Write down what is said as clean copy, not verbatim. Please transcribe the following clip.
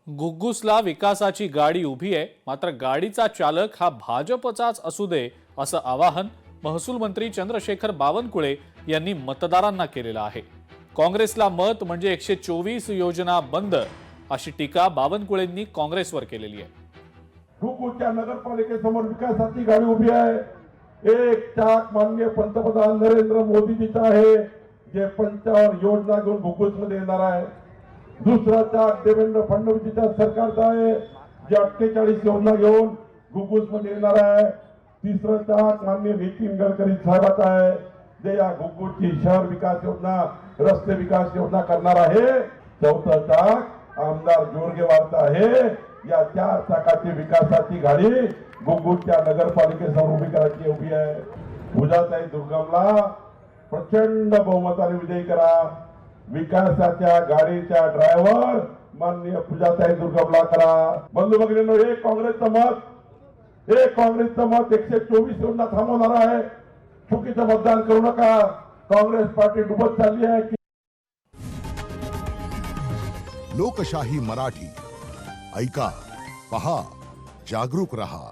गुग्गुसला विकासाची गाडी उभी आहे, मात्र गाडीचा चालक हा भाजपचाच असू दे असं आवाहन महसूल मंत्री चंद्रशेखर बावनकुळे यांनी मतदारांना केलेलं आहे। काँग्रेसला मत म्हणजे 124 योजना बंद अशी टीका बावनकुळेंनी काँग्रेसवर केलेली आहे। गुग्गुसच्या नगरपालिकेसमोर विकासाची गाडी उभी आहे। एक चाक माननीय पंतप्रधान नरेंद्र मोदीजीचा आहे, जे 55 योजना घेऊन गुग्गुसमध्ये येणार आहे। दुसरा चाक देवेंद्र फडणवीसच्या सरकारचा आहे, जे 48 योजना घेऊन गुग्गुसमध्ये येणार आहे। तिसरं चाक माननीय नितीन गडकरी साहेबांचा आहे, जे या गुग्गुसची शहर विकास योजना, रस्ते विकास योजना करणार आहे। चौथं चाक आमदार जोरगेवारचा आहे। या 4 चाकाची विकासाची गाडी गुग्गुसच्या नगरपालिकेसमोर उभी आहे। पूजाताई दुर्गमला प्रचंड बहुमताने विजयी करा। विकासाच्या गाडीच्या ड्रायव्हर माननीय पूजाताई दुर्गमला करा। बंधू भगिनींनो, एक काँग्रेसचं मत 124 योजना थांबवणार आहे। चुकीचं मतदान करू नका। काँग्रेस पार्टी डुबत चालली आहे। लोकशाही मराठी ऐका, पहा, जागरूक रहा।